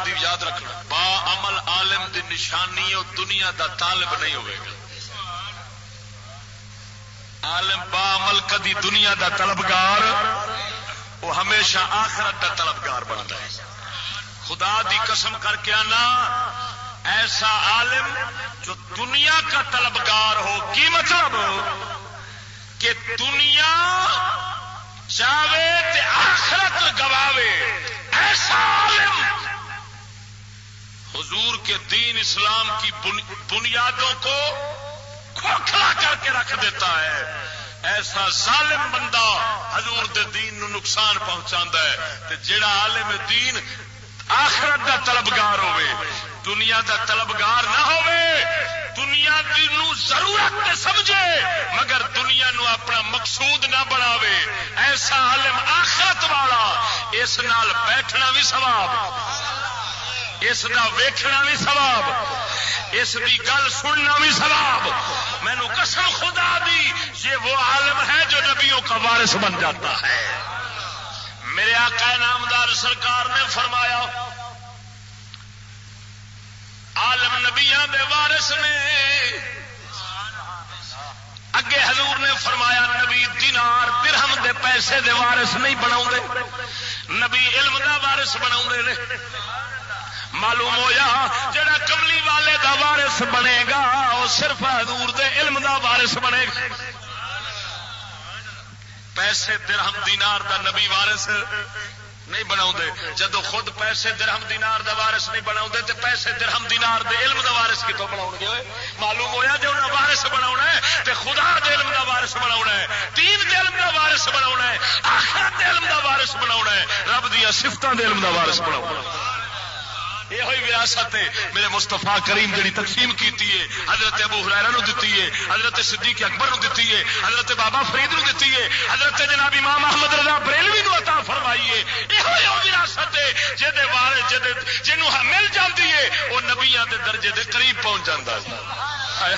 عالم دی یاد رکھنا، با عمل عالم دی نشانی وہ دنیا دا طالب نہیں ہوئے گا. عالم با عمل کدی دنیا دا طلبگار، وہ ہمیشہ آخرت دا طلبگار بنتا ہے. خدا دی قسم کر کے آنا، ایسا عالم جو دنیا کا طلبگار ہو، کی مطلب کہ دنیا چاہے تے آخرت گواوے، ایسا عالم حضور کے دین اسلام کی بنیادوں کو کھوکھلا کر کے رکھ دیتا ہے. ایسا ظالم بندہ حضور دے دین نو نقصان پہنچاندا ہے. تے جڑا عالم دین آخرت دا طلبگار ہوئے، دنیا دا طلبگار نہ ہوئے، دنیا دی نو ضرورت نہ سمجھے مگر دنیا نو اپنا مقصود نہ بناوے، ایسا عالم آخرت والا، اس نال بیٹھنا بھی ثواب، اس دا ویکھنا بھی ثواب، اس دی گل سننا بھی ثواب. میں نو قسم خدا دی، یہ وہ عالم ہے جو نبیوں کا وارث بن جاتا ہے. میرے آقا نامدار سرکار نے فرمایا عالم نبیاں دے وارث نے. اگے حضور نے فرمایا نبی دینار درہم دے پیسے دے وارث نہیں بناؤندے، نبی علم دا وارث بناؤندے نے. معلوم ہویا جڑا کملی والے دا وارث بنے گا وہ صرف حضور دے علم دا وارث بنے گا. پیسے درہم دینار دا نبی وارث نہیں بناؤ دے. جدو خود پیسے درہم دینار دا وارث نہیں بناؤ دے تے پیسے درہم دینار دے علم دا وارث کتوں بناؤ گے؟ معلوم ہویا جو انہیں وارث بناؤنا ہے تے خدا دے علم دا وارث بناؤنا ہے، دین دے علم دا وارث بناؤنا ہے، آخرت دے علم دا وارث بناؤنا ہے، رب دیا صفتاں دے علم دا وارث بناؤنا ہے. یہ ہوئی وراثت ہے میرے مصطفیٰ کریم جڑی تقسیم کیتی ہے، حضرت ابو ہریرہ نو دتی ہے، حضرت صدیق اکبر نو دتی ہے، حضرت بابا فرید نو دتی ہے، حضرت جناب امام احمد رضا بریلوی نو عطا فرمائی ہے. یہ ہوئی وراثت ہے جدے وارث جنوں مل جاندی ہے وہ نبیاں دے درجے دے قریب پہنچ جاندا ہے.